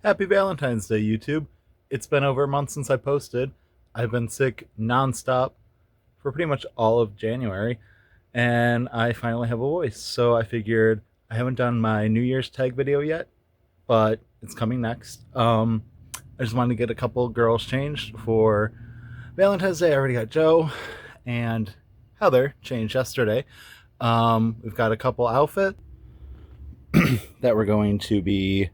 Happy Valentine's Day, YouTube. It's been over a month since I posted. I've been sick nonstop for pretty much all of January, and I finally have a voice. So I figured I haven't done my New Year's tag video yet, but it's coming next. I just wanted to get a couple girls changed for Valentine's Day. I already got Joe and Heather changed yesterday. We've got a couple outfits that we're going to be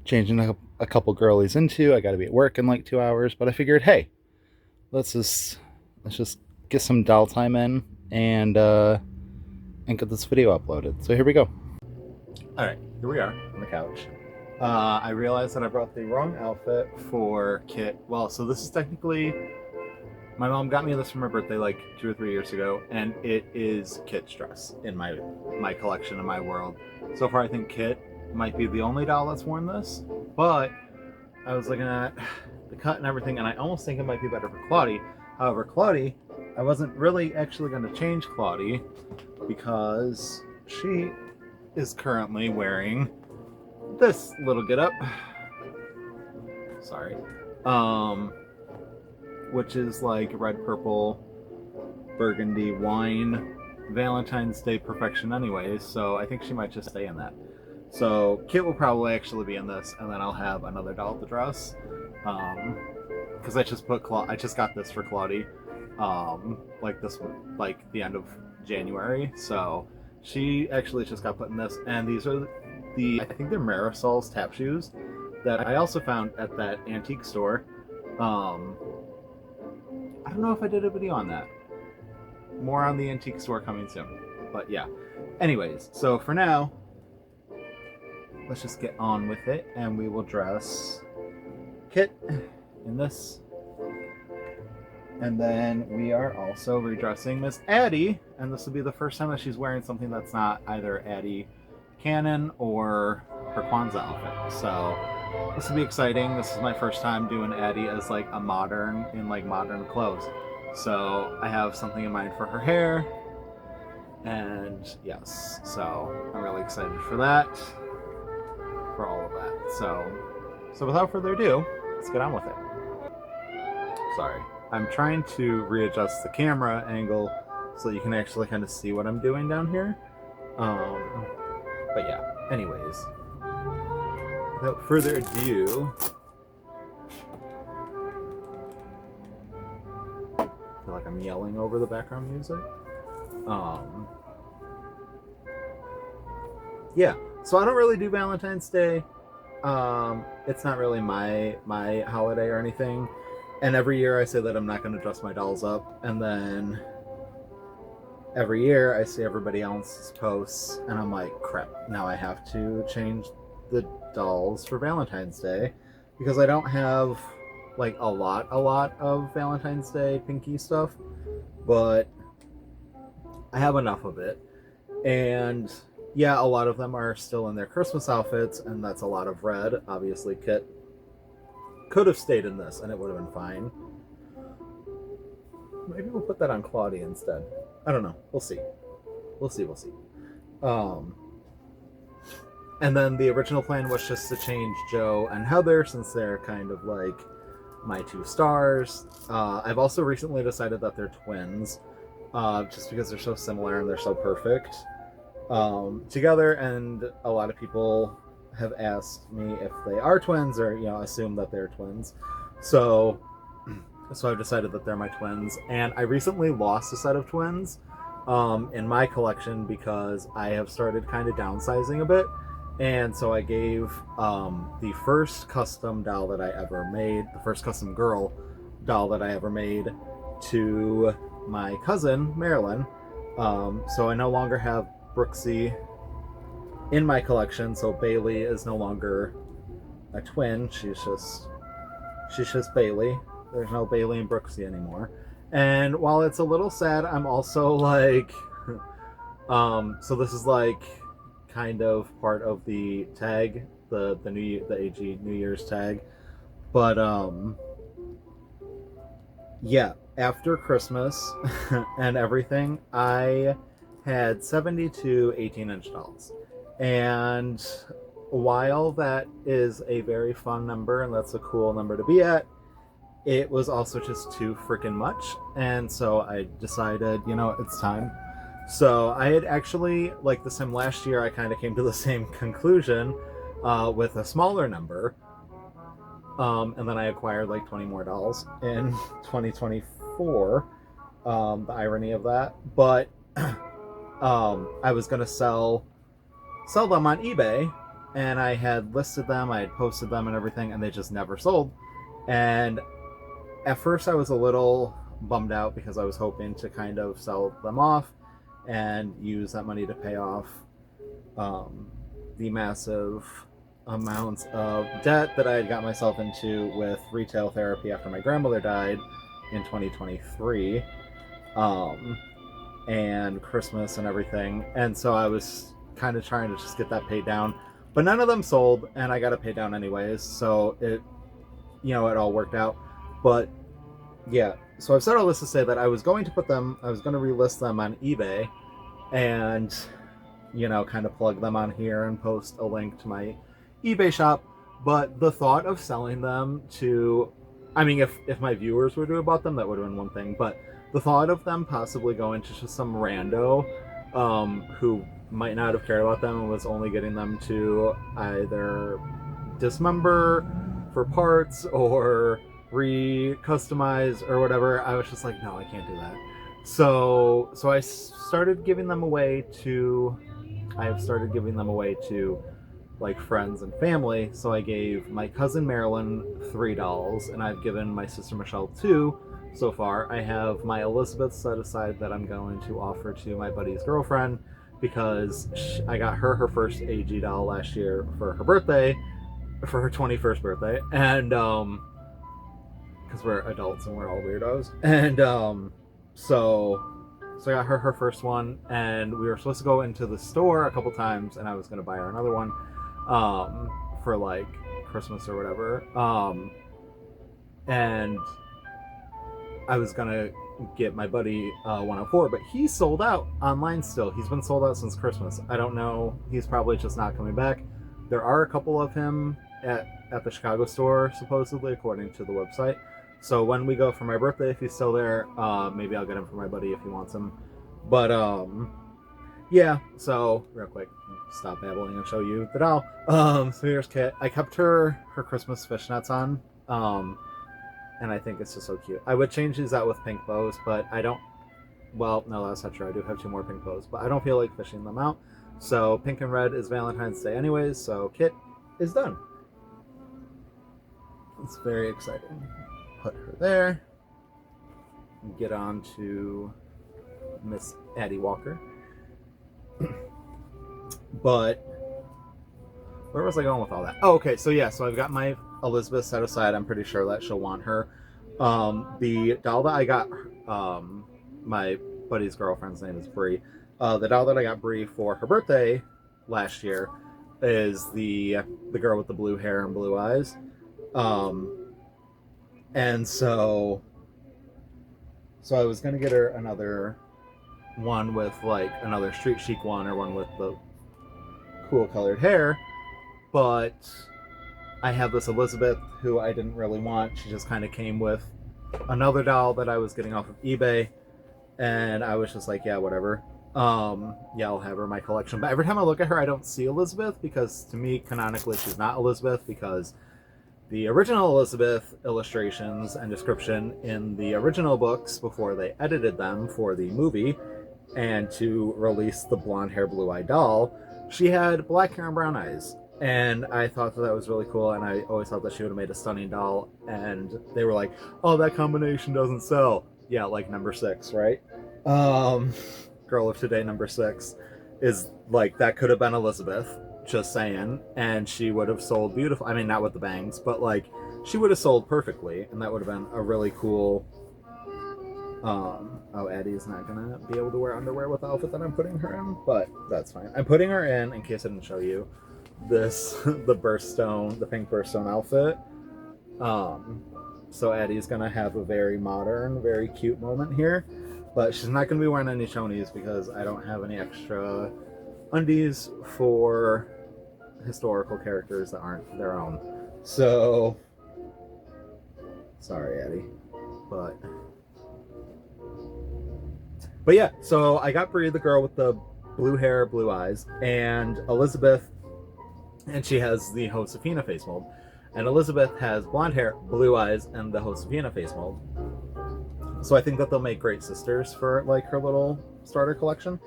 changing a couple girlies into. I got to be at work in like 2 hours, but I figured, hey, let's just get some doll time in and get this video uploaded. So here we go. All right, here we are on the couch. I realized that I brought the wrong outfit for Kit. Well, so this is technically, my mom got me this for my birthday like 2 or 3 years ago, and it is Kit's dress in my collection, in my world. So far, I think Kit might be the only doll that's worn this, but I was looking at the cut and everything, and I almost think it might be better for Claudie. However, Claudie, I wasn't really actually going to change Claudie because she is currently wearing this little getup. Sorry. Which is like red, purple, burgundy wine, Valentine's Day perfection anyways, so I think she might just stay in that. So Kit will probably actually be in this, and then I'll have another doll to dress. Because I just got this for Claudie, like the end of January. So she actually just got put in this, and these are I think they're Marisol's tap shoes that I also found at that antique store. I don't know if I did a video on that. More on the antique store coming soon. But yeah. Anyways, so for now, let's just get on with it, and we will dress Kit in this. And then we are also redressing Miss Addy, and this will be the first time that she's wearing something that's not either Addy Canon or her Kwanzaa outfit. So this will be exciting. This is my first time doing Addy as like a modern, in like modern clothes. So I have something in mind for her hair, and yes, so I'm really excited for that. For all of that. So without further ado, let's get on with it. Sorry. I'm trying to readjust the camera angle so that you can actually kind of see what I'm doing down here. But yeah, anyways. Without further ado, I feel like I'm yelling over the background music. Yeah. So I don't really do Valentine's Day. It's not really my holiday or anything. And every year I say that I'm not going to dress my dolls up, and then every year I see everybody else's posts, and I'm like, crap, now I have to change the dolls for Valentine's Day, because I don't have like a lot of Valentine's Day pinky stuff, but I have enough of it. And yeah, a lot of them are still in their Christmas outfits, and that's a lot of red. Obviously, Kit could have stayed in this, and it would have been fine. Maybe we'll put that on Claudie instead. I don't know. We'll see. We'll see. And then the original plan was just to change Joe and Heather, since they're kind of like my two stars. I've also recently decided that they're twins, just because they're so similar and they're so perfect together, and a lot of people have asked me if they are twins, or assume that they're twins. So I've decided that they're my twins, and I recently lost a set of twins in my collection because I have started kind of downsizing a bit, and so I gave the first custom doll that I ever made, the first custom girl doll that I ever made, to my cousin Marilyn. So I no longer have Brooksy in my collection, so Bailey is no longer a twin. She's just Bailey. There's no Bailey and Brooksy anymore. And while it's a little sad, I'm also like so this is like kind of part of the tag, the AG New Year's tag. But yeah, after Christmas and everything, I had 72 18-inch dolls. And while that is a very fun number and that's a cool number to be at, it was also just too freaking much. And so I decided, it's time. So I had actually, like this time last year, I kind of came to the same conclusion with a smaller number. And then I acquired like 20 more dolls in 2024. The irony of that. But I was going to sell them on eBay, and I had listed them, I had posted them and everything, and they just never sold. And at first I was a little bummed out because I was hoping to kind of sell them off and use that money to pay off the massive amounts of debt that I had got myself into with retail therapy after my grandmother died in 2023, and Christmas and everything. And so I was kind of trying to just get that paid down, but none of them sold, and I got it paid down anyways, so it all worked out. But yeah, so I've said all this to say that I was going to relist them on eBay and kind of plug them on here and post a link to my eBay shop. But the thought of selling them to, if my viewers were to have bought them, that would have been one thing, but the thought of them possibly going to just some rando who might not have cared about them and was only getting them to either dismember for parts or re-customize or whatever, I was just like, no, I can't do that. So I started giving them away to like friends and family. So I gave my cousin Marilyn 3 dolls, and I've given my sister Michelle 2 so far. I have my Elizabeth set aside that I'm going to offer to my buddy's girlfriend because I got her first AG doll last year for her birthday, for her 21st birthday, and because we're adults and we're all weirdos, and so I got her first one, and we were supposed to go into the store a couple times, and I was going to buy her another one for like Christmas or whatever, and I was going to get my buddy 104, but he's sold out online still. He's been sold out since Christmas. I don't know, he's probably just not coming back. There are a couple of him at the Chicago store, supposedly, according to the website. So when we go for my birthday, if he's still there, maybe I'll get him for my buddy if he wants him. But yeah, so real quick, stop babbling and show you the doll. So here's Kit. I kept her Christmas fishnets on, and I think it's just so cute. I would change these out with pink bows, but I don't. Well, no, that's not true. I do have 2 more pink bows, but I don't feel like fishing them out. So pink and red is Valentine's Day anyways, so Kit is done. It's very exciting. Put her there. Get on to Miss Addie Walker. But where was I going with all that? Oh, okay, so yeah, so I've got my Elizabeth set aside. I'm pretty sure that she'll want her. The doll that I got, my buddy's girlfriend's name is Brie. The doll that I got Brie for her birthday last year is the girl with the blue hair and blue eyes. And so I was gonna get her another one with like another street chic one, or one with the cool colored hair, but I have this Elizabeth who I didn't really want. She just kind of came with another doll that I was getting off of eBay, and I was just like, yeah, whatever. Yeah, I'll have her in my collection. But every time I look at her, I don't see Elizabeth, because to me, canonically, she's not Elizabeth, because the original Elizabeth illustrations and description in the original books, before they edited them for the movie and to release the blonde hair, blue eyed doll, she had black hair and brown eyes. And I thought that was really cool, and I always thought that she would have made a stunning doll. And they were like, oh, that combination doesn't sell. Yeah, like number 6, right? Girl of Today number 6 is like, that could have been Elizabeth, just saying, and she would have sold beautiful. I mean, not with the bangs, but like, she would have sold perfectly, and that would have been a really cool. Oh, Addie's not gonna be able to wear underwear with the outfit that I'm putting her in, but that's fine. I'm putting her in case I didn't show you this, the pink birthstone outfit. So Addie's gonna have a very modern, very cute moment here, but she's not gonna be wearing any chonies because I don't have any extra undies for historical characters that aren't their own. So, sorry, Eddie, but yeah. So I got Brie, the girl with the blue hair, blue eyes, and Elizabeth, and she has the Josefina face mold, and Elizabeth has blonde hair, blue eyes, and the Josefina face mold. So I think that they'll make great sisters for like her little starter collection.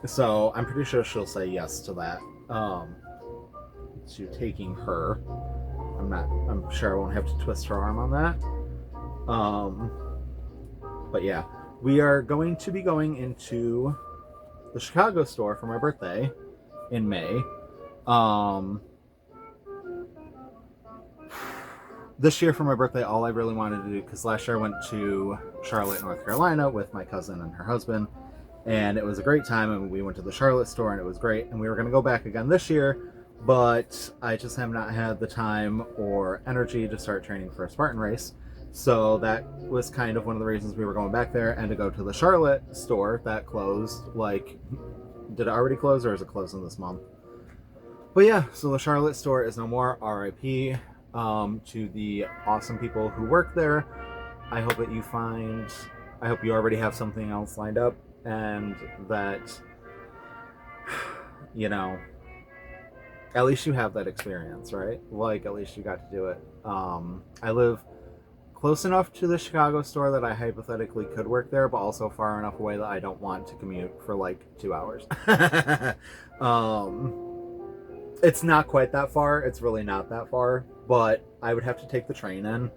So I'm pretty sure she'll say yes to that. To taking her. I'm sure I won't have to twist her arm on that. But yeah, we are going to be going into the Chicago store for my birthday in May. This year for my birthday, all I really wanted to do, because last year I went to Charlotte, North Carolina with my cousin and her husband, and it was a great time, and we went to the Charlotte store and it was great, and we were going to go back again this year, but I just have not had the time or energy to start training for a Spartan race. So that was kind of one of the reasons we were going back there, and to go to the Charlotte store that closed. Like, did it already close, or is it closing this month? But yeah, so the Charlotte store is no more. RIP to the awesome people who work there. I hope that I hope you already have something else lined up, and that, you know, at least you have that experience, right? Like, at least you got to do it. I live close enough to the Chicago store that I hypothetically could work there, but also far enough away that I don't want to commute for like 2 hours. It's not quite that far. It's really not that far, but I would have to take the train in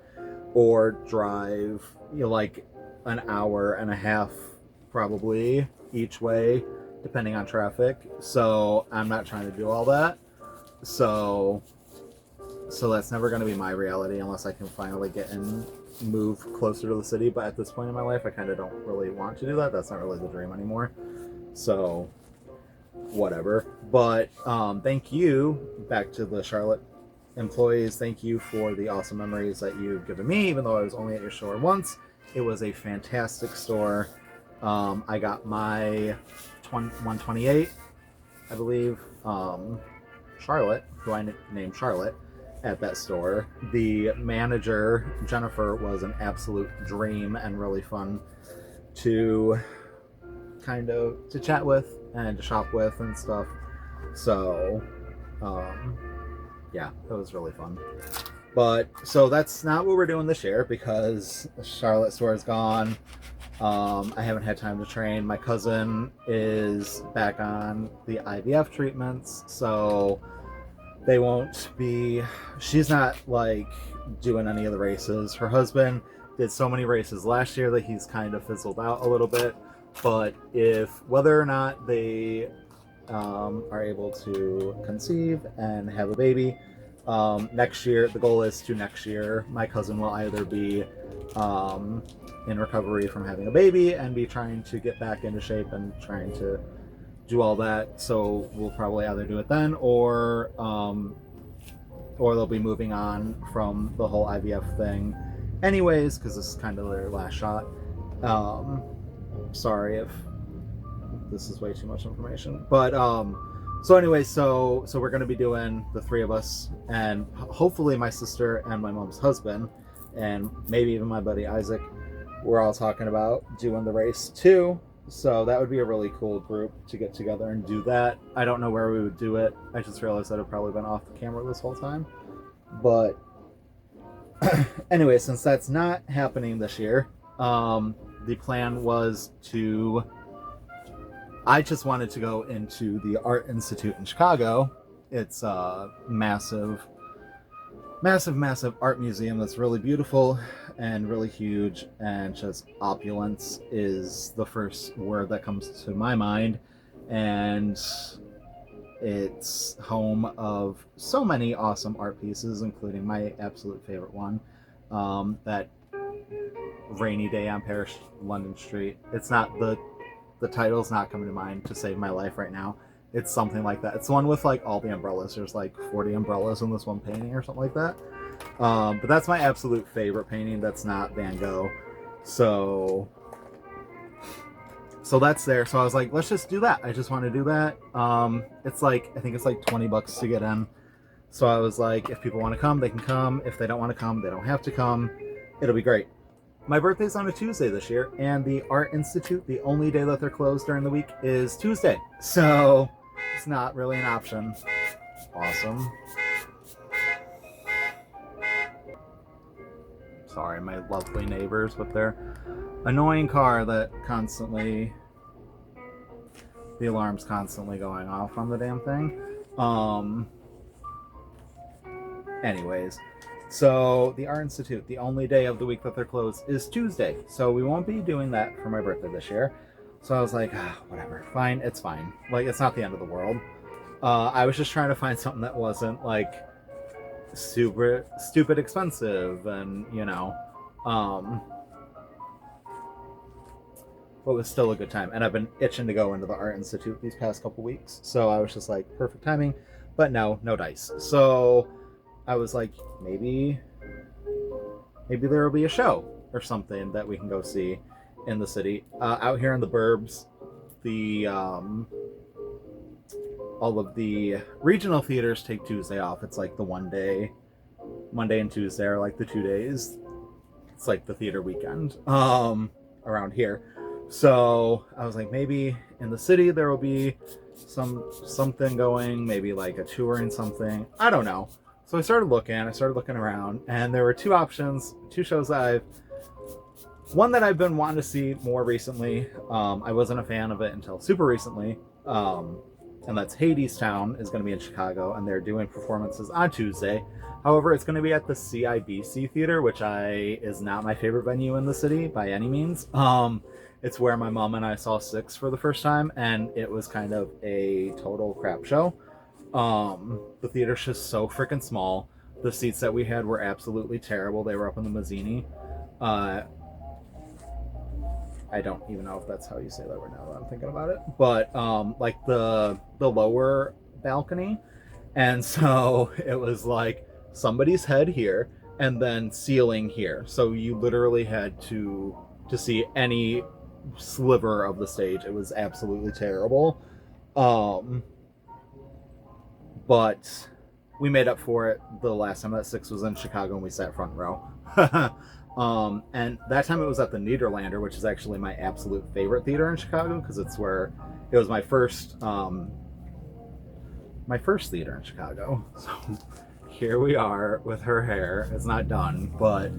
or drive, you know, like an hour and a half probably each way, depending on traffic. So I'm not trying to do all that. So that's never going to be my reality unless I can finally get in, move closer to the city. But at this point in my life, I kind of don't really want to do that. That's not really the dream anymore. So whatever. But thank you, back to the Charlotte employees. Thank you for the awesome memories that you've given me, even though I was only at your store once. It was a fantastic store. I got my 128, I believe, Charlotte, who I named Charlotte, at that store. The manager, Jennifer, was an absolute dream and really fun to kind of to chat with and to shop with and stuff. So yeah, it was really fun. But so that's not what we're doing this year, because the Charlotte store is gone. I haven't had time to train. My cousin is back on the IVF treatments, so they won't be, she's not like doing any of the races. Her husband did so many races last year that he's kind of fizzled out a little bit. But whether or not they are able to conceive and have a baby next year, the goal is to next year my cousin will either be in recovery from having a baby and be trying to get back into shape and trying to do all that. So we'll probably either do it then, or they'll be moving on from the whole IVF thing anyways, because this is kind of their last shot. Sorry if this is way too much information, but so anyway, so we're going to be doing, the three of us, and hopefully my sister and my mom's husband, and maybe even my buddy Isaac, we're all talking about doing the race too. So that would be a really cool group to get together and do that. I don't know where we would do it. I just realized that I've probably been off the camera this whole time. But anyway, since that's not happening this year, the plan was I just wanted to go into the Art Institute in Chicago. It's a massive art museum that's really beautiful and really huge, and just opulence is the first word that comes to my mind. And it's home of so many awesome art pieces, including my absolute favorite one, that Rainy Day on Paris, London Street. It's not the title's not coming to mind to save my life right now. It's something like that. It's the one with like all the umbrellas. There's like 40 umbrellas in this one painting or something like that. But that's my absolute favorite painting. That's not Van Gogh. So So that's there. So I was like, let's just do that. I just want to do that. It's like, I think it's like $20 to get in. So I was like, if people want to come, they can come. If they don't want to come, they don't have to come. It'll be great. My birthday's on a Tuesday this year, and the Art Institute, the only day that they're closed during the week is Tuesday. So it's not really an option. Awesome. Sorry, my lovely neighbors with their annoying car that constantly, the alarm's constantly going off on the damn thing. Anyways, so the Art Institute, the only day of the week that they're closed is Tuesday. So we won't be doing that for my birthday this year. So I was like, whatever, fine, it's fine. Like, it's not the end of the world. I was just trying to find something that wasn't like super stupid expensive, and but was still a good time. And I've been itching to go into the Art Institute these past couple weeks, so I was just like, perfect timing. But no dice. So I was like, maybe there will be a show or something that we can go see in the city. Out here in the burbs, the all of the regional theaters take Tuesday off. It's like the one day. Monday and Tuesday are like the 2 days. It's like the theater weekend around here. So I was like, maybe in the city there will be something going, maybe like a touring something. I don't know. So I started looking around, and there were two options, two shows that one that I've been wanting to see more recently. I wasn't a fan of it until super recently. And that's Hadestown is going to be in Chicago, and they're doing performances on Tuesday. However, it's going to be at the CIBC Theater, which is not my favorite venue in the city by any means. It's where my mom and I saw Six for the first time, and it was kind of a total crap show. The theater's just so freaking small. The seats that we had were absolutely terrible. They were up in the Mazzini. I don't even know if that's how you say that right now that I'm thinking about it. But like the lower balcony. And so it was like somebody's head here and then ceiling here. So you literally had to see any sliver of the stage. It was absolutely terrible. But we made up for it the last time that Six was in Chicago, and we sat front row. And that time it was at the Nederlander, which is actually my absolute favorite theater in Chicago, because it's where it was my first theater in Chicago. So here we are with her hair. It's not done, but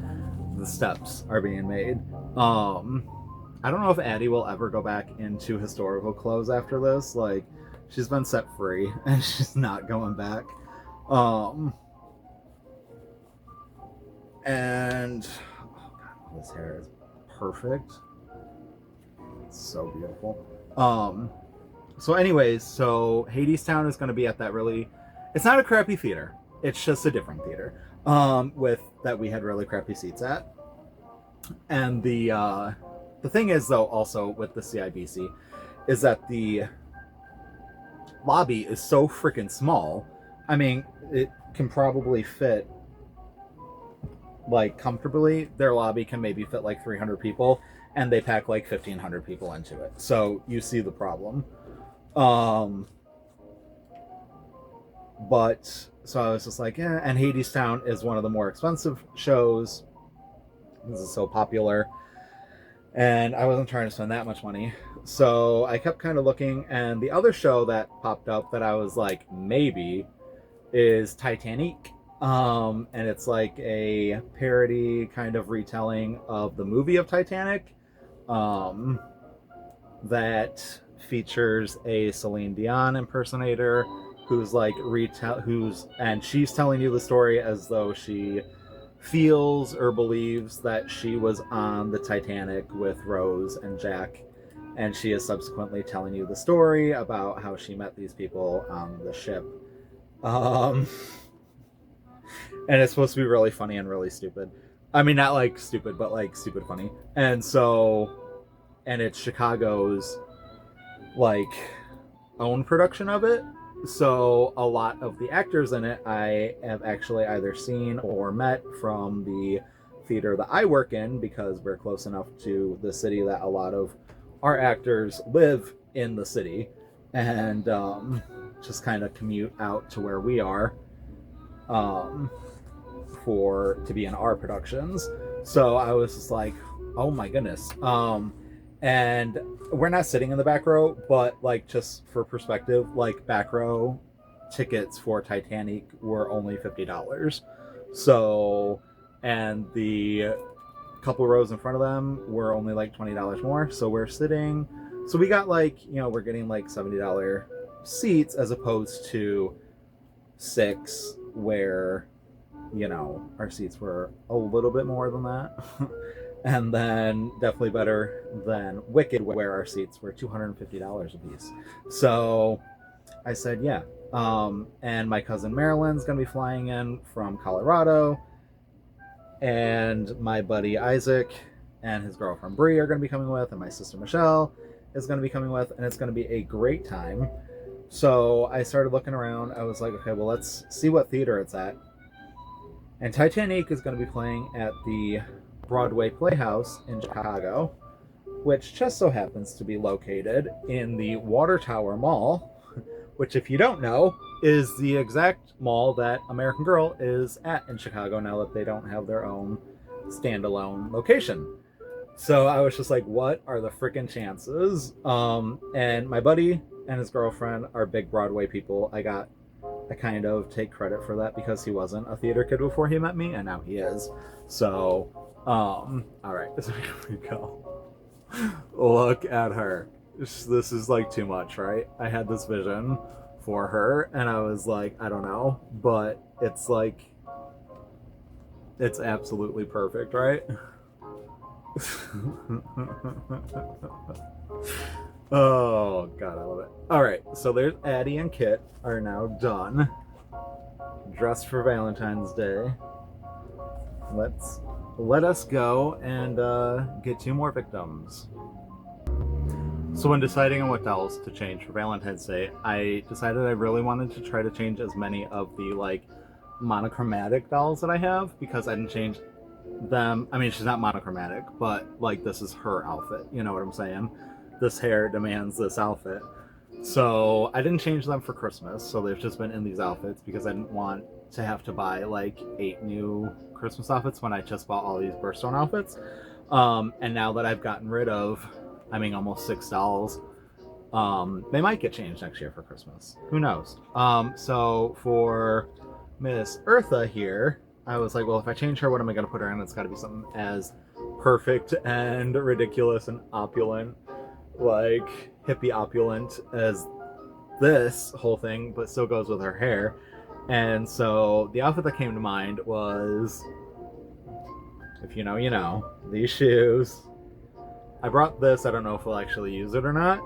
the steps are being made. I don't know if Addie will ever go back into historical clothes after this. Like, she's been set free and she's not going back. And oh God, this hair is perfect. It's so beautiful. So anyways, so Hadestown is going to be at that it's not a crappy theater. It's just a different theater. With that we had really crappy seats at. And the thing is, though, also with the CIBC, is that the lobby is so freaking small. I mean, it can probably fit, like, comfortably. Their lobby can maybe fit like 300 people, and they pack like 1,500 people into it. So you see the problem. But so I was just like, yeah. And Hadestown is one of the more expensive shows. This is so popular, and I wasn't trying to spend that much money. So I kept kind of looking, and the other show that popped up that I was like, maybe, is Titanic. And it's like a parody kind of retelling of the movie of Titanic, that features a Celine Dion impersonator who's like and she's telling you the story as though she feels or believes that she was on the Titanic with Rose and Jack, and she is subsequently telling you the story about how she met these people on the ship. And it's supposed to be really funny and really stupid. I mean, not like stupid, but like stupid funny. And it's Chicago's like own production of it. So a lot of the actors in it I have actually either seen or met from the theater that I work in, because we're close enough to the city that a lot of our actors live in the city and just kind of commute out to where we are um, to be in our productions. So I was just like, oh my goodness. And we're not sitting in the back row, but like just for perspective, like back row tickets for Titanic were only $50. So, and the couple rows in front of them were only like $20 more. So we're sitting, so we got like, we're getting like $70 seats as opposed to 6 where, our seats were a little bit more than that. And then definitely better than Wicked, where our seats were $250 a piece. So I said, yeah. And my cousin Marilyn's going to be flying in from Colorado. And my buddy Isaac and his girlfriend Bree are going to be coming with. And my sister Michelle is going to be coming with. And it's going to be a great time. So I started looking around. I was like, okay, well, let's see what theater it's at. And Titanic is going to be playing at the Broadway Playhouse in Chicago, which just so happens to be located in the Water Tower Mall, which, if you don't know, is the exact mall that American Girl is at in Chicago now that they don't have their own standalone location. So I was just like, what are the freaking chances? And my buddy and his girlfriend are big Broadway people. I kind of take credit for that because he wasn't a theater kid before he met me, and now he is. So, all right, so here we go. Look at her. This is like too much, right? I had this vision for her, and I was like, I don't know, but it's like, it's absolutely perfect, right? Oh god, I love it. All right, so there's Addie and Kit are now done, dressed for Valentine's Day. Let us go and get 2 more victims. So when deciding on what dolls to change for Valentine's Day, I decided I really wanted to try to change as many of the like monochromatic dolls that I have, because I didn't change them. I mean, she's not monochromatic, but like this is her outfit, you know what I'm saying? This hair demands this outfit. So I didn't change them for Christmas, so they've just been in these outfits because I didn't want to have to buy like 8 new Christmas outfits when I just bought all these birthstone outfits. And now that I've gotten rid of, almost 6 dolls, they might get changed next year for Christmas. Who knows? So for Miss Eartha here, I was like, well, if I change her, what am I going to put her in? It's got to be something as perfect and ridiculous and opulent, like hippie opulent as this whole thing, but still goes with her hair. And so the outfit that came to mind was, if you know, you know, these shoes. I brought this, I don't know if we'll actually use it or not.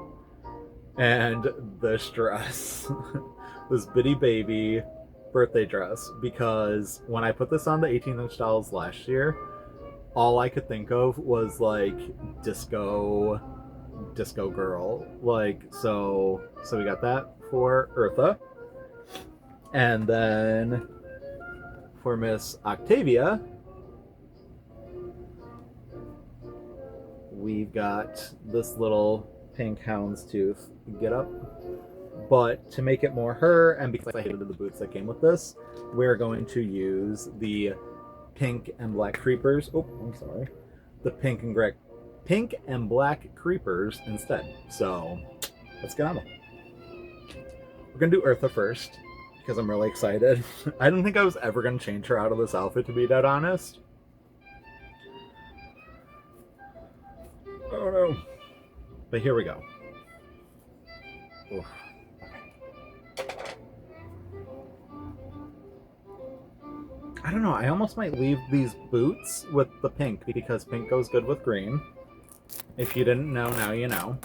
And this dress, this bitty baby birthday dress, because when I put this on the 18-inch dolls last year, all I could think of was like disco girl. Like, so we got that for Eartha. And then for Miss Octavia, we've got this little pink houndstooth get up. But to make it more her, and because I hated the boots that came with this, we're going to use the pink and black creepers. Oh, I'm sorry. The pink and black creepers instead. So let's get on them. We're gonna do Eartha first because I'm really excited. I didn't think I was ever gonna change her out of this outfit, to be dead honest. Oh no. But here we go. Oof. I don't know, I almost might leave these boots with the pink because pink goes good with green. If you didn't know, now you know.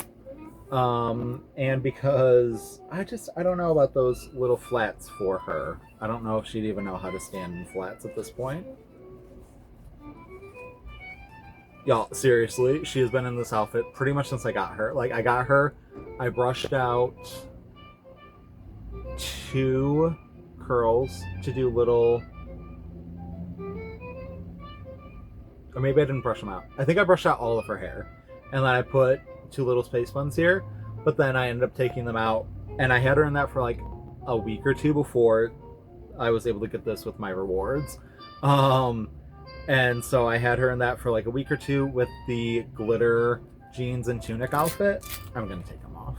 And because I don't know about those little flats for her. I don't know if she'd even know how to stand in flats at this point. Y'all, seriously, she has been in this outfit pretty much since I got her. Like, I got her, I brushed out 2 curls to do little... Or maybe I didn't brush them out. I think I brushed out all of her hair. And then I put two little space buns here, but then I ended up taking them out, and I had her in that for like a week or two before I was able to get this with my rewards. And so I had her in that for like a week or two with the glitter jeans and tunic outfit. I'm gonna take them off.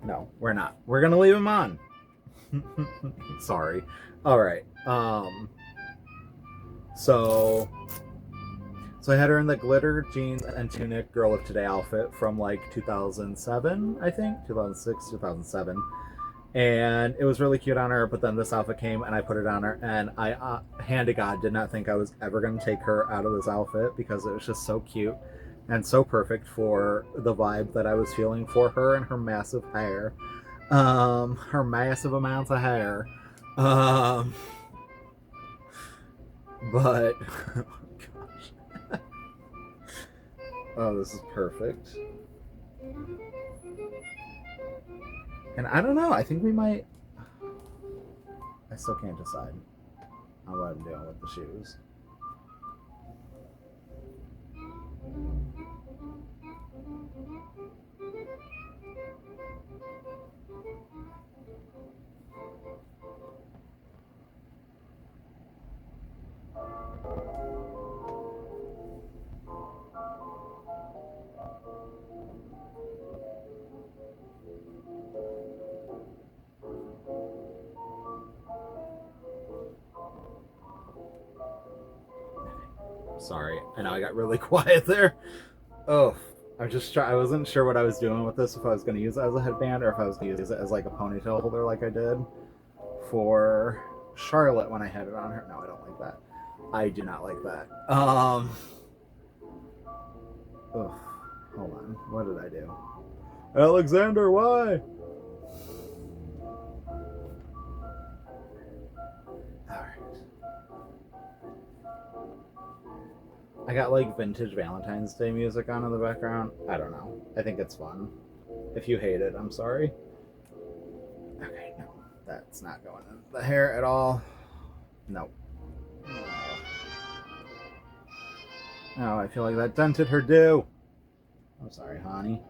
No, we're not. We're gonna leave them on. Sorry. All right. So I had her in the glitter jeans and tunic Girl of Today outfit from like 2007, I think, 2006, 2007. And it was really cute on her, but then this outfit came and I put it on her, and I, hand to God, did not think I was ever going to take her out of this outfit because it was just so cute and so perfect for the vibe that I was feeling for her and her massive hair. Her massive amounts of hair. But, oh gosh. Oh, this is perfect. And I don't know, I think we might... I still can't decide on what I'm doing with the shoes. Sorry, I know I got really quiet there. Oh, I wasn't sure what I was doing with this, if I was going to use it as a headband or if I was going to use it as like a ponytail holder like I did for Charlotte when I had it on her. No, I don't like that. I do not like that. Oh, hold on. What did I do? Alexander, why? I got like vintage Valentine's Day music on in the background. I don't know. I think it's fun. If you hate it, I'm sorry. Okay, no. That's not going in the hair at all. Nope. Oh, I feel like that dented her do. I'm sorry, honey.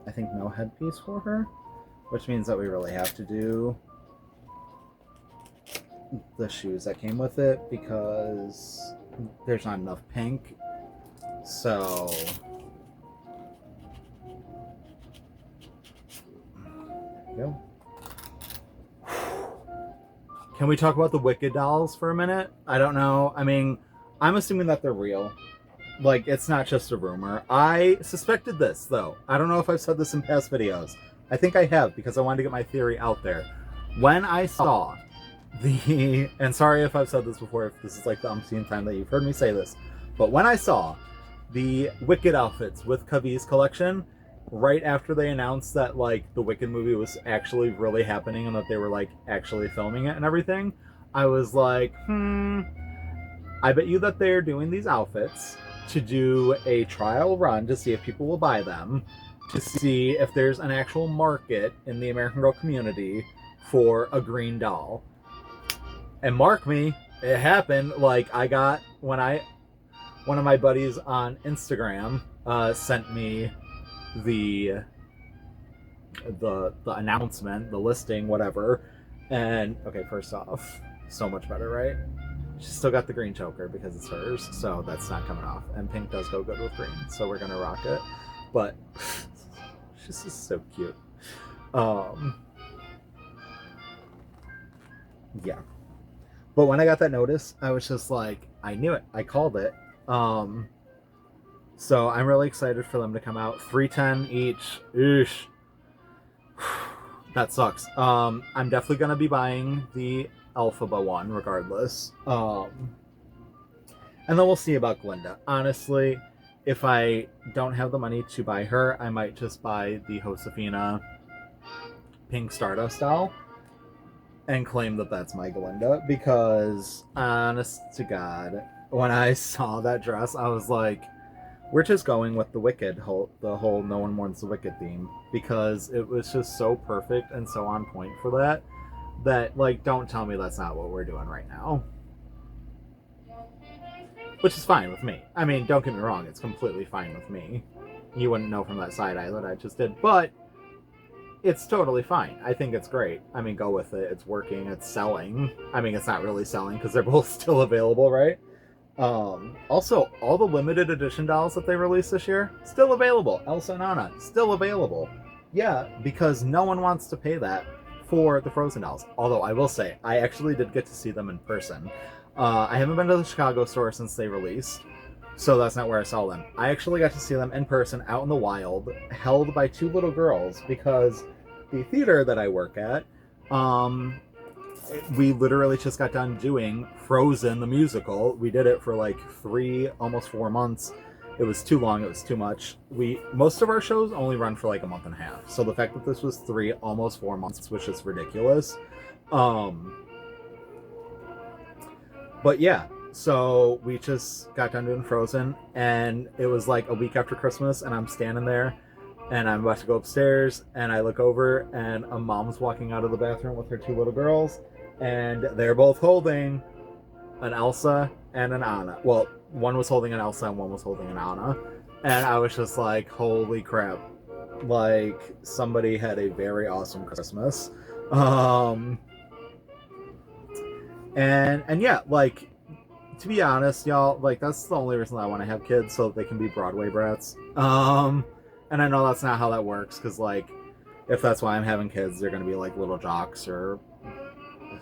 I think no headpiece for her, which means that we really have to do the shoes that came with it because there's not enough pink. So there you go. Can we talk about the Wicked dolls for a minute? I don't know. I mean, I'm assuming that they're real. Like, it's not just a rumor. I suspected this, though. I don't know if I've said this in past videos. I think I have, because I wanted to get my theory out there. When I saw the... And sorry if I've said this before, if this is like the umpteenth time that you've heard me say this. But when I saw the Wicked outfits with Kavi's collection, right after they announced that, like, the Wicked movie was actually really happening and that they were, like, actually filming it and everything, I was like, I bet you that they're doing these outfits to do a trial run to see if people will buy them, to see if there's an actual market in the American Girl community for a green doll. And mark me, it happened. Like, I got, one of my buddies on Instagram sent me the announcement, the listing, whatever. And okay, first off, so much better, right? She's still got the green choker because it's hers, so that's not coming off. And pink does go good with green, so we're gonna rock it. But she's just so cute. Yeah. But when I got that notice, I was just like, I knew it. I called it. So I'm really excited for them to come out. $310 each. Eesh. That sucks. I'm definitely gonna be buying the Elphaba one regardless. And then we'll see about Glinda. Honestly, if I don't have the money to buy her, I might just buy the Josefina Pink Stardust doll and claim that that's my Glinda, because honest to God, when I saw that dress, I was like, we're just going with the whole no one mourns the wicked theme, because it was just so perfect and so on point for that, like, don't tell me that's not what we're doing right now. Which is fine with me. I mean, don't get me wrong, it's completely fine with me. You wouldn't know from that side eye that I just did, but it's totally fine. I think it's great. I mean, go with it. It's working. It's selling. I mean, it's not really selling because they're both still available, right? Also, all the limited edition dolls that they released this year, still available. Elsa and Anna, still available. Yeah, because no one wants to pay that for the Frozen dolls. Although I will say, I actually did get to see them in person. I haven't been to the Chicago store since they released, so that's not where I saw them. I actually got to see them in person out in the wild, held by two little girls, because the theater that I work at, we literally just got done doing Frozen the musical. We did it for like 3, almost 4 months. It was too long, it was too much. Most of our shows only run for like a month and a half, so the fact that this was 3, almost 4 months was just ridiculous. But yeah, so we just got done doing Frozen, and it was like a week after Christmas, and I'm standing there, and I'm about to go upstairs, and I look over, and a mom's walking out of the bathroom with her 2 little girls, and they're both holding an Elsa and an Anna. Well, one was holding an Elsa, and one was holding an Anna, and I was just like, holy crap. Like, somebody had a very awesome Christmas. And yeah, like, to be honest, y'all, like, that's the only reason I want to have kids, so they can be Broadway brats. And I know that's not how that works, because, like, if that's why I'm having kids, they're going to be, like, little jocks or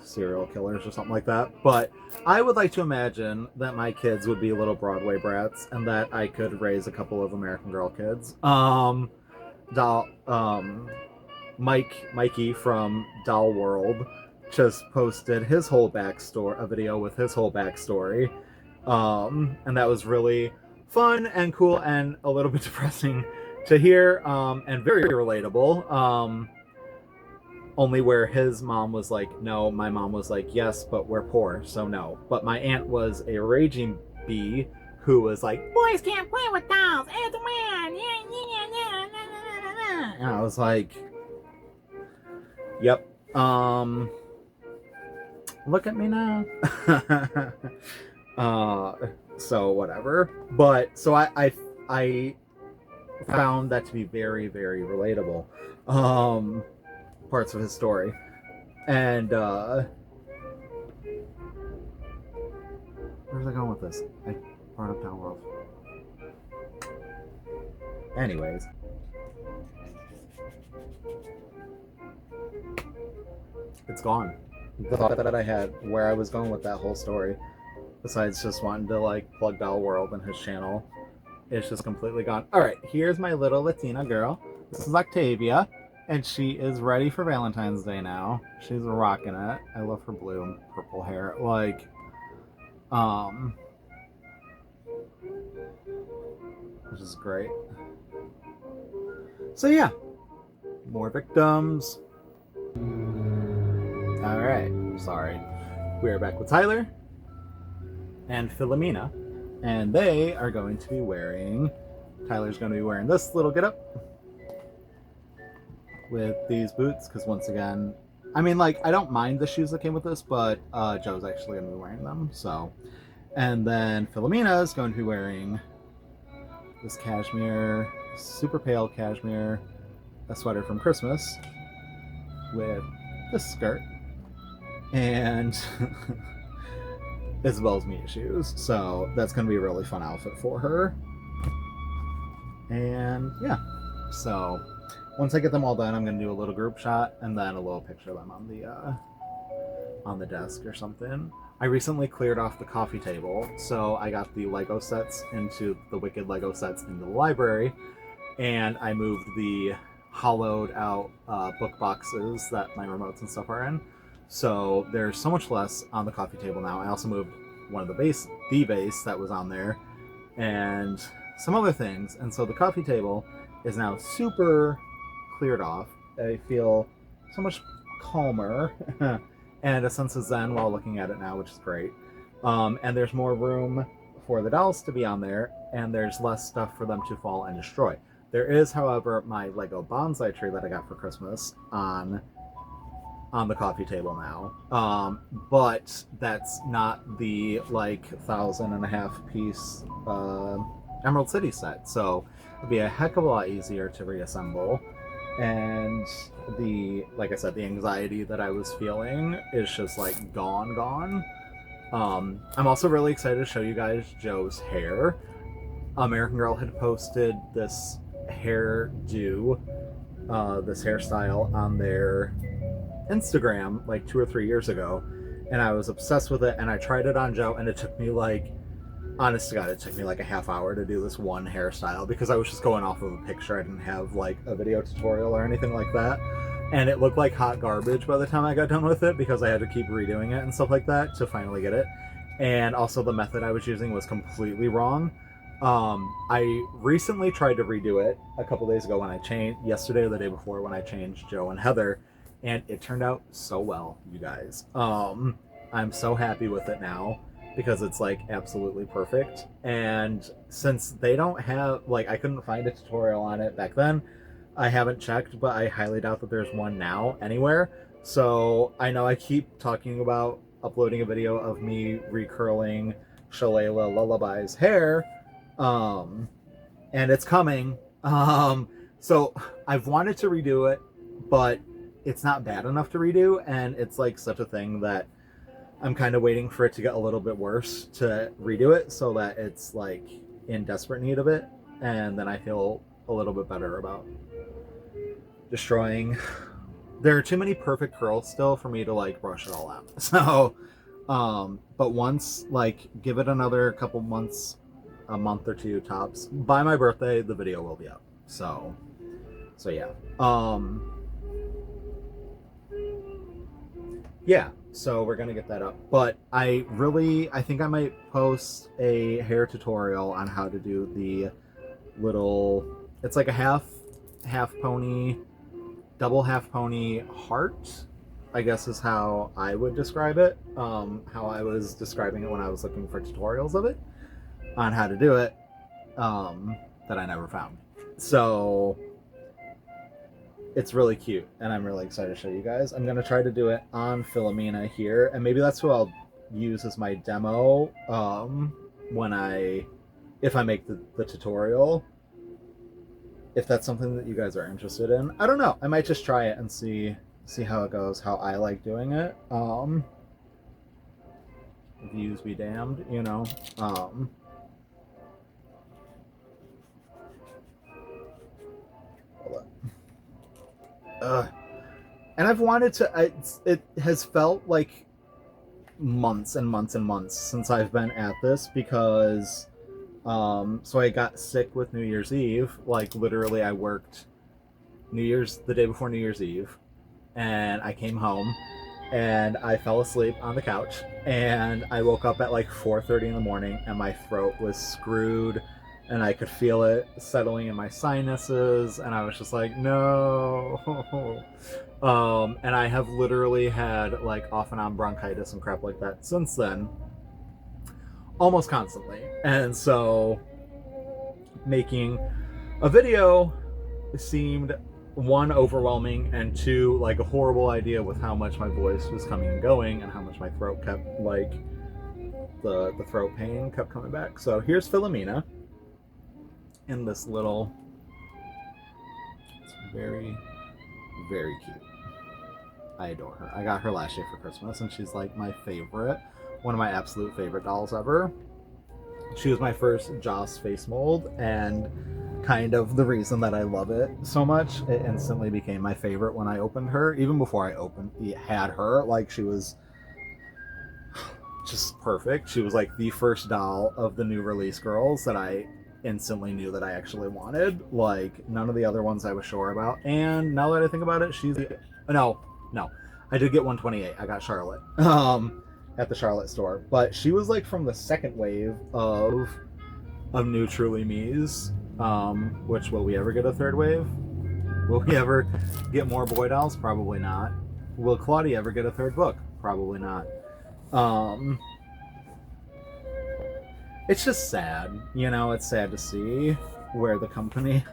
serial killers or something like that. But I would like to imagine that my kids would be little Broadway brats, and that I could raise a couple of American Girl kids. Mikey from Doll World just posted his whole backstory, a video with his whole backstory, and that was really fun and cool and a little bit depressing to hear, and very relatable. Only where his mom was like, no, my mom was like, yes, but we're poor, so no. But my aunt was a raging bee who was like, boys can't play with dolls, it's weird, yeah. And I was like, yep. Look at me now. So whatever. But so I found that to be very, very relatable. Parts of his story. And where's I going with this? I brought up Down World. Anyways. It's gone. The thought that I had where I was going with that whole story, besides just wanting to like plug Doll World and his channel, it's just completely gone. Alright, here's my little Latina girl. This is Octavia, and she is ready for Valentine's Day now. She's rocking it. I love her blue and purple hair. Like, which is great. So yeah, more victims. Alright, sorry. We are back with Tyler and Filamina, and they are going to be wearing, Tyler's going to be wearing this little getup with these boots, because once again, I mean, like, I don't mind the shoes that came with this, but Joe's actually going to be wearing them, so. And then Filamina is going to be wearing this cashmere, super pale cashmere, a sweater from Christmas with this skirt, and Isabel's Mia shoes. So that's going to be a really fun outfit for her. And yeah, so once I get them all done, I'm going to do a little group shot and then a little picture of them on the desk or something. I recently cleared off the coffee table, so I got the Lego sets into the Wicked Lego sets into the library, and I moved the hollowed out book boxes that my remotes and stuff are in. So there's so much less on the coffee table now. I also moved one of the base that was on there, and some other things. And so the coffee table is now super cleared off. I feel so much calmer and a sense of zen while looking at it now, which is great. And there's more room for the dolls to be on there, and there's less stuff for them to fall and destroy. There is, however, my Lego bonsai tree that I got for Christmas on the coffee table now. But that's not the like 1,500 piece Emerald City set. So it'd be a heck of a lot easier to reassemble. And like I said, the anxiety that I was feeling is just like gone. I'm also really excited to show you guys Joe's hair. American Girl had posted this hairdo, this hairstyle on their Instagram like 2 or 3 years ago, and I was obsessed with it, and I tried it on Joe, and it took me like, honest to God, it took me like a half hour to do this one hairstyle because I was just going off of a picture. I didn't have like a video tutorial or anything like that, and it looked like hot garbage by the time I got done with it because I had to keep redoing it and stuff like that to finally get it. And also the method I was using was completely wrong. I recently tried to redo it a couple days ago when I changed, yesterday or the day before when I changed Joe and Heather, and it turned out so well, you guys. I'm so happy with it now because it's like absolutely perfect. And since they don't have, like, I couldn't find a tutorial on it back then, I haven't checked, but I highly doubt that there's one now anywhere. So I know I keep talking about uploading a video of me recurling Shalala Lullaby's hair, and it's coming. So I've wanted to redo it, but it's not bad enough to redo, and it's like such a thing that I'm kind of waiting for it to get a little bit worse to redo it so that it's like in desperate need of it, and then I feel a little bit better about destroying. There are too many perfect curls still for me to like brush it all out. So but once, like, give it another couple months, a month or two tops, by my birthday the video will be up. So yeah. Yeah, so we're gonna get that up. But I think I might post a hair tutorial on how to do the little, it's like a half pony, double half pony heart, I guess is how I would describe it. How I was describing it when I was looking for tutorials of it on how to do it, that I never found. So it's really cute, and I'm really excited to show you guys. I'm gonna try to do it on Filamina here, and maybe that's who I'll use as my demo if I make the tutorial. If that's something that you guys are interested in, I don't know. I might just try it and see how it goes, how I like doing it. Views be damned, you know. Hold on. And I've wanted to. It has felt like months and months and months since I've been at this because. So I got sick with New Year's Eve. Like, literally, I worked the day before New Year's Eve, and I came home and I fell asleep on the couch, and I woke up at like 4:30 in the morning, and my throat was screwed, and I could feel it settling in my sinuses, and I was just like, no. And I have literally had like off and on bronchitis and crap like that since then. Almost constantly. And so making a video seemed, one, overwhelming, and two, like a horrible idea with how much my voice was coming and going and how much my throat kept, like, the throat pain kept coming back. So here's Filamina in this little, it's very, very cute. I adore her. I got her last year for Christmas, and she's like my favorite. One of my absolute favorite dolls ever. She was my first Joss face mold, and kind of the reason that I love it so much. It instantly became my favorite when I opened her. Even before I had her, like, she was just perfect. She was like the first doll of the new release girls that I instantly knew that I actually wanted. Like, none of the other ones I was sure about. And now that I think about it, she's no, I did get 128. I got Charlotte. At the Charlotte store, but she was like from the second wave of new Truly Me's, which, will we ever get a third wave? Will we ever get more boy dolls? Probably not. Will Claudia ever get a third book? Probably not. it's just sad, you know. It's sad to see where the company,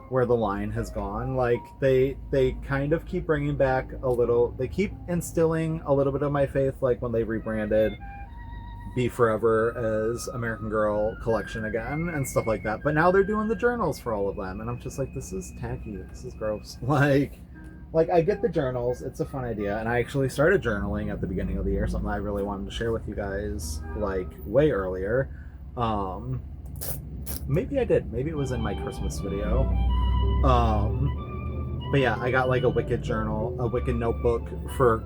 where the line has gone. Like they kind of keep bringing back a little. They keep instilling a little bit of my faith, like when they rebranded Be Forever as American Girl Collection again and stuff like that. But now they're doing the journals for all of them, and I'm just like, this is tacky. This is gross. Like I get the journals. It's a fun idea, and I actually started journaling at the beginning of the year. Something I really wanted to share with you guys, like way earlier. Maybe I did. Maybe it was in my Christmas video. But yeah, I got like a Wicked journal, a Wicked notebook for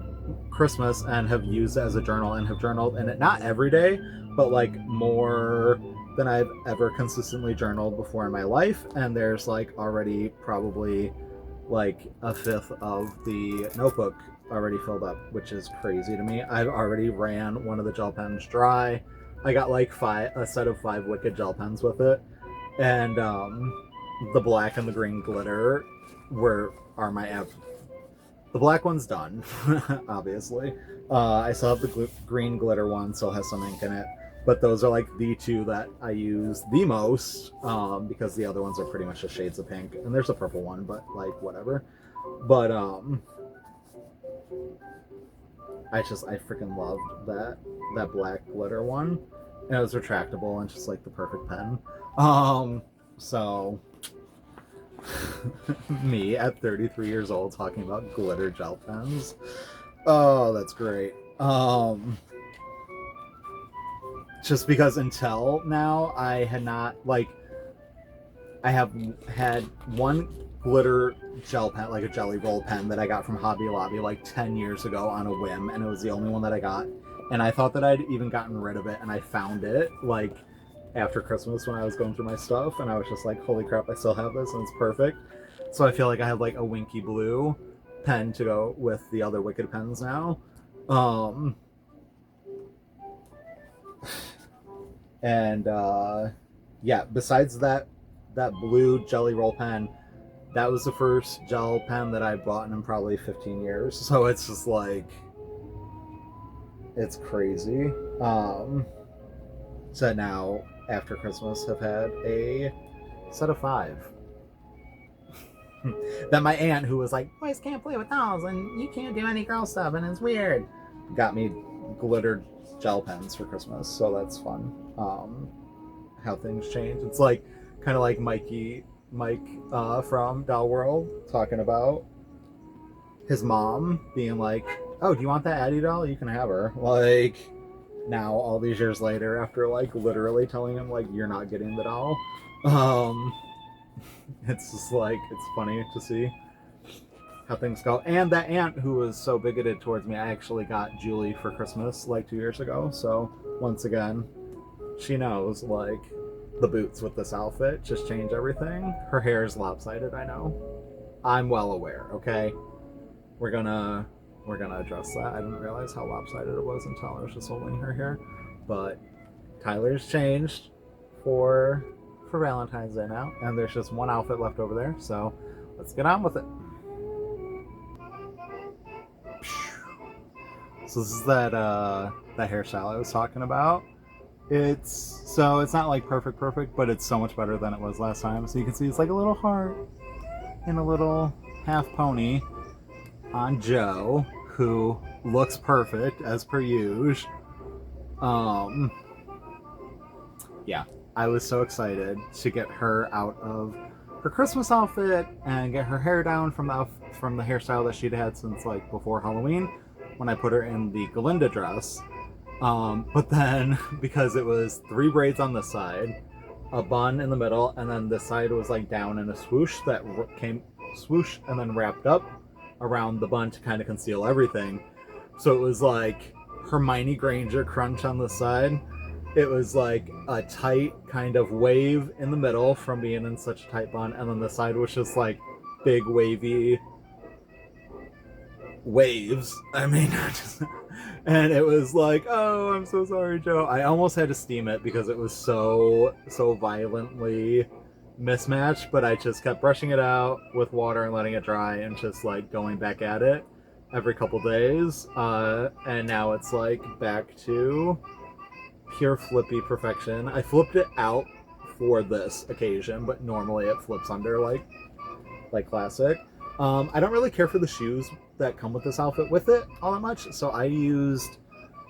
Christmas, and have used it as a journal and have journaled in it, not every day, but like more than I've ever consistently journaled before in my life. And there's like already probably like a fifth of the notebook already filled up, which is crazy to me. I've already ran one of the gel pens dry. I got like a set of 5 Wicked gel pens with it, and the black and the green glitter are my app. The black one's done, obviously. I still have the green glitter one, still has some ink in it, but those are like the 2 that I use the most, because the other ones are pretty much just shades of pink, and there's a purple one, but like whatever. But I freaking loved that black glitter one, and it was retractable and just like the perfect pen. So me at 33 years old talking about glitter gel pens. Oh, that's great. Just because until now I had not, like, I have had one glitter gel pen, like a jelly roll pen that I got from Hobby Lobby like 10 years ago on a whim, and it was the only one that I got, and I thought that I'd even gotten rid of it, and I found it like after Christmas when I was going through my stuff, and I was just like, holy crap, I still have this, and it's perfect. So I feel like I have like a Winky Blue pen to go with the other Wicked pens now. And yeah, besides that blue jelly roll pen, that was the first gel pen that I bought in probably 15 years. So it's just like, it's crazy. So now after Christmas have had a set of 5 that my aunt, who was like, boys can't play with dolls and you can't do any girl stuff and it's weird, got me glittered gel pens for Christmas. So that's fun. How things change. It's like kind of like Mike from Doll World talking about his mom being like, oh, do you want that Addy doll? You can have her. Like, now all these years later, after like literally telling him like, you're not getting the doll, it's just like, it's funny to see how things go. And that aunt who was so bigoted towards me, I actually got Julie for Christmas like 2 years ago. So once again, she knows like the boots with this outfit just change everything. Her hair is lopsided, I know. I'm well aware, okay? We're gonna address that. I didn't realize how lopsided it was until I was just holding her hair. But Tyler's changed for Valentine's Day now, and there's just one outfit left over there, so let's get on with it. So this is that hairstyle I was talking about. It's not like perfect, but it's so much better than it was last time. So you can see it's like a little heart and a little half pony on Joe, who looks perfect as per usual. Yeah, I was so excited to get her out of her Christmas outfit and get her hair down from the hairstyle that she'd had since like before Halloween, when I put her in the Glinda dress. But then, because it was 3 braids on this side, a bun in the middle, and then this side was like down in a swoosh that came swoosh and then wrapped up around the bun to kind of conceal everything. So it was like Hermione Granger crunch on the side. It was like a tight kind of wave in the middle from being in such a tight bun, and then the side was just like big wavy waves. I mean, and it was like, oh, I'm so sorry, Joe. I almost had to steam it because it was so violently mismatched, but I just kept brushing it out with water and letting it dry and just like going back at it every couple days. And now it's like back to pure flippy perfection. I flipped it out for this occasion, but normally it flips under like classic. I don't really care for the shoes that come with this outfit with it all that much, so I used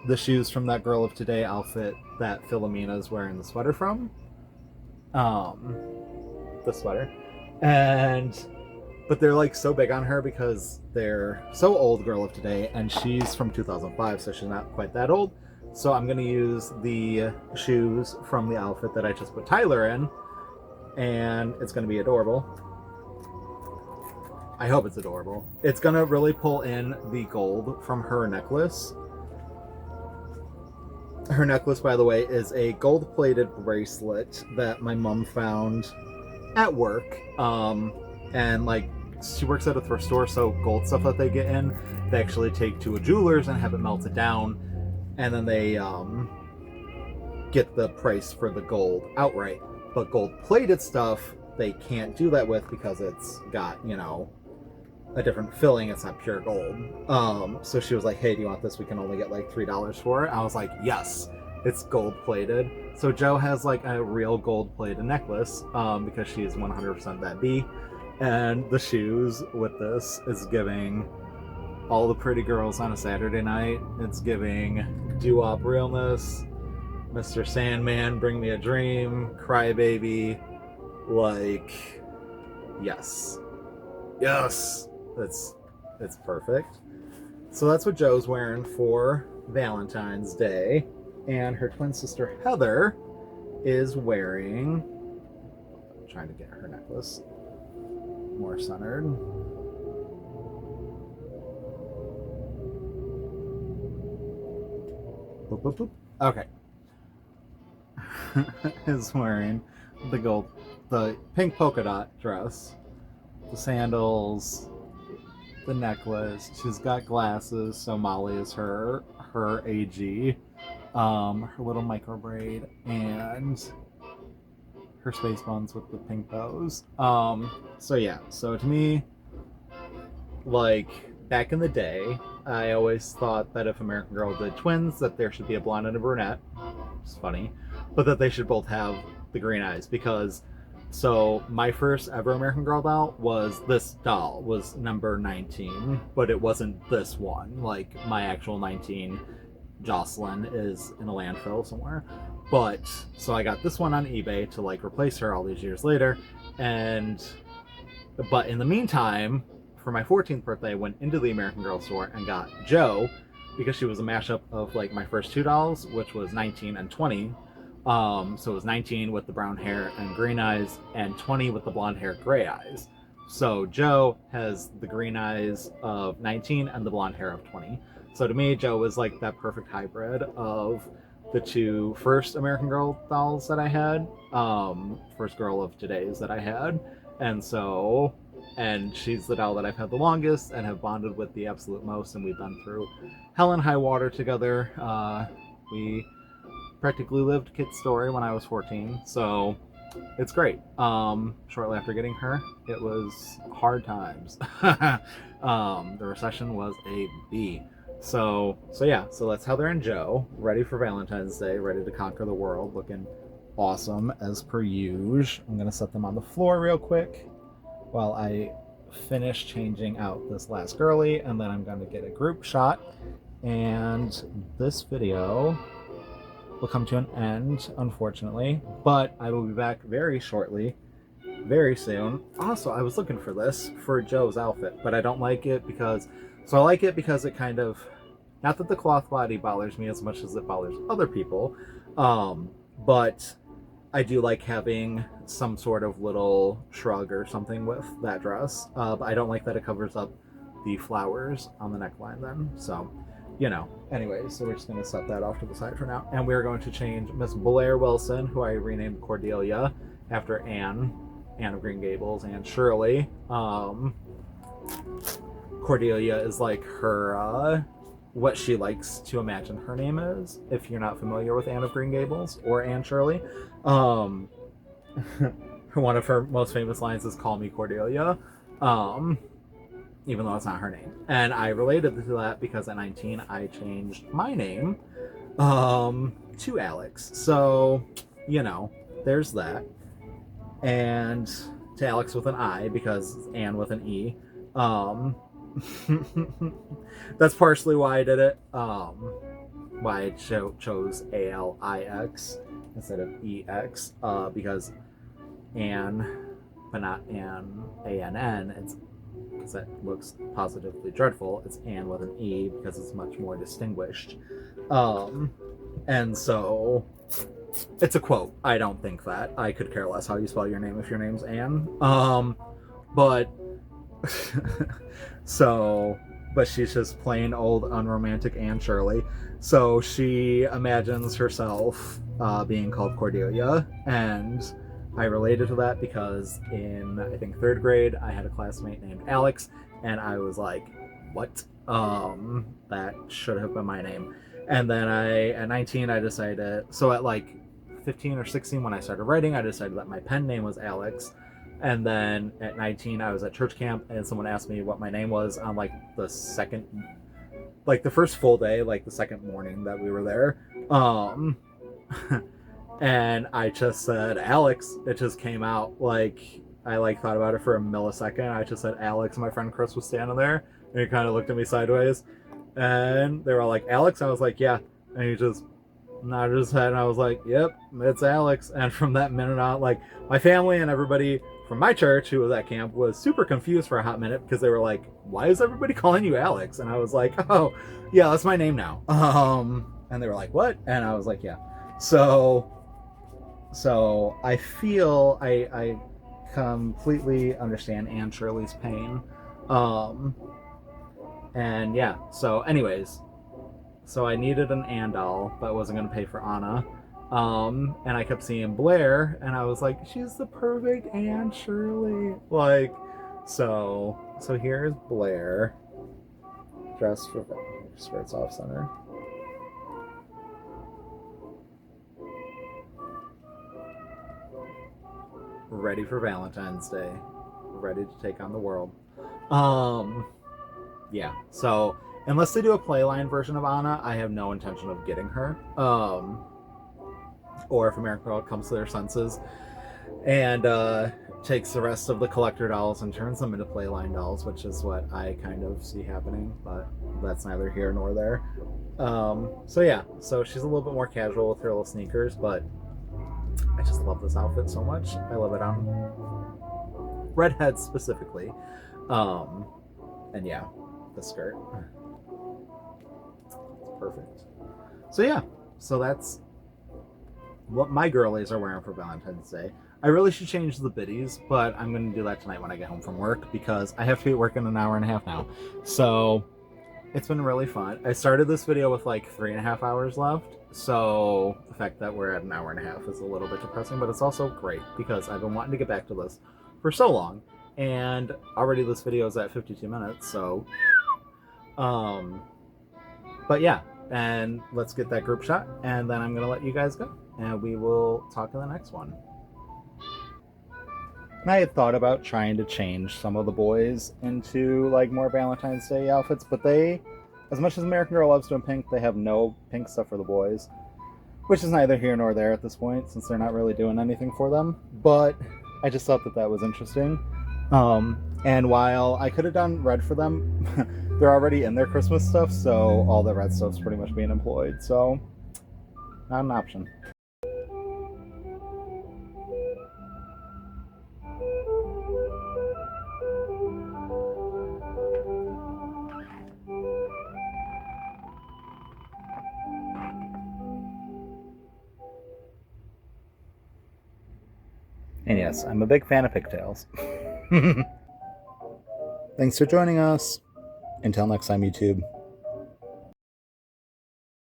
the shoes from that Girl of Today outfit that Filamina is wearing the sweater from. The sweater. But they're like so big on her because they're so old, Girl of Today, and she's from 2005, so she's not quite that old. So I'm gonna use the shoes from the outfit that I just put Tyler in, and it's gonna be adorable. I hope it's adorable. It's gonna really pull in the gold from her necklace. Her necklace, by the way, is a gold-plated bracelet that my mom found at work. And like, she works at a thrift store, so gold stuff that they get in, they actually take to a jeweler's and have it melted down, and then they get the price for the gold outright. But gold-plated stuff, they can't do that with because it's got, you know, a different filling. It's not pure gold. So she was like, hey, do you want this? We can only get like $3 for it. I was like, yes, it's gold plated. So Joe has like a real gold plated necklace because she is 100% that bee. And the shoes with this is giving all the pretty girls on a Saturday night. It's giving doo-wop realness, Mr. Sandman, Bring Me a Dream, Crybaby. Like, yes. Yes! It's perfect. So that's what Joe's wearing for Valentine's Day. And her twin sister Heather is wearing... I'm trying to get her necklace more centered. Boop, boop, boop. Okay. Is wearing the pink polka dot dress, the sandals, the necklace. She's got glasses, so Molly is her AG, her little micro braid, and her space buns with the pink bows. So yeah, so to me, like, back in the day, I always thought that if American Girl did twins, that there should be a blonde and a brunette. It's funny, but that they should both have the green eyes, because so my first ever American Girl doll was this doll, was number 19, but it wasn't this one. Like, my actual 19, Jocelyn, is in a landfill somewhere. But so I got this one on eBay to like replace her all these years later, but in the meantime, for my 14th birthday, I went into the American Girl store and got Joe, because she was a mashup of like my first two dolls, which was 19 and 20. So it was 19 with the brown hair and green eyes, and 20 with the blonde hair, gray eyes. So Joe has the green eyes of 19 and the blonde hair of 20. So to me, Joe was like that perfect hybrid of the two first American Girl dolls that I had, first Girl of Today's that I had. And she's the doll that I've had the longest and have bonded with the absolute most, and we've been through hell and high water together. We practically lived Kit's story when I was 14, so it's great. Shortly after getting her, it was hard times. The recession was a B. So yeah, so that's Heather and Joe, ready for Valentine's Day, ready to conquer the world, looking awesome as per usual. I'm gonna set them on the floor real quick while I finish changing out this last girly, and then I'm gonna get a group shot, and this video will come to an end, unfortunately, but I will be back very shortly, very soon. Also, I was looking for this for Joe's outfit, but I don't like it because, so I like it because it kind of, not that the cloth body bothers me as much as it bothers other people, but I do like having some sort of little shrug or something with that dress, but I don't like that it covers up the flowers on the neckline then, so, you know. Anyways, so we're just going to set that off to the side for now, and we're going to change Miss Blair Wilson, who I renamed Cordelia after Anne of Green Gables, and Shirley. Cordelia is like her, what she likes to imagine her name is, if you're not familiar with Anne of Green Gables or Anne Shirley. One of her most famous lines is "Call me Cordelia," even though it's not her name. And I related to that because at 19 I changed my name. to Alex. So, you know, there's that. And to Alex with an I, because it's Anne with an E. That's partially why I did it. Why I chose ALIX instead of EX, because Anne, but not Anne, ANN, it's because that looks positively dreadful. It's Anne with an E because it's much more distinguished. And so it's a quote. I don't think that. I could care less how you spell your name if your name's Anne. But so, but she's just plain old unromantic Anne Shirley. So she imagines herself being called Cordelia, and I related to that because in, I think, 3rd grade, I had a classmate named Alex, and I was like, what? That should have been my name. And then at 19, I decided, so at like 15 or 16 when I started writing, I decided that my pen name was Alex. And then at 19, I was at church camp, and someone asked me what my name was on like the first full day, like the second morning that we were there. And I just said Alex. It just came out. Like, I like thought about it for a millisecond. I just said Alex. My friend Chris was standing there, and he kind of looked at me sideways, and they were all like, Alex? I was like, yeah. And he just nodded his head, and I was like, yep, it's Alex. And from that minute on, like, my family and everybody from my church who was at camp was super confused for a hot minute, because they were like, why is everybody calling you Alex? And I was like, oh yeah, that's my name now. And they were like, what? And I was like, yeah. So I feel I completely understand Anne Shirley's pain. And yeah, so anyways, so I needed an Anne doll, but I wasn't going to pay for Anna. And I kept seeing Blair, and I was like, she's the perfect Anne Shirley. Like, so here's Blair, dressed for skirts off center. Ready for Valentine's Day, ready to take on the world. Yeah, so unless they do a playline version of Anna, I have no intention of getting her. Or if American Girl comes to their senses and takes the rest of the collector dolls and turns them into playline dolls, which is what I kind of see happening, but that's neither here nor there. So yeah, so she's a little bit more casual with her little sneakers, but I just love this outfit so much. I love it on redheads specifically. And yeah, the skirt. It's perfect. So yeah, so that's what my girlies are wearing for Valentine's Day. I really should change the biddies, but I'm going to do that tonight when I get home from work, because I have to be at work in an hour and a half now. So it's been really fun. I started this video with like 3.5 hours left, so the fact that we're at an hour and a half is a little bit depressing, but it's also great because I've been wanting to get back to this for so long, and already this video is at 52 minutes, so but yeah, and let's get that group shot, and then I'm gonna let you guys go, and we will talk in the next one. And I had thought about trying to change some of the boys into like more Valentine's Day outfits, but they, as much as American Girl loves doing pink, they have no pink stuff for the boys, which is neither here nor there at this point, since they're not really doing anything for them. But I just thought that that was interesting. And while I could have done red for them, they're already in their Christmas stuff, so all the red stuff's pretty much being employed, so not an option. And yes, I'm a big fan of pigtails. Thanks for joining us. Until next time, YouTube.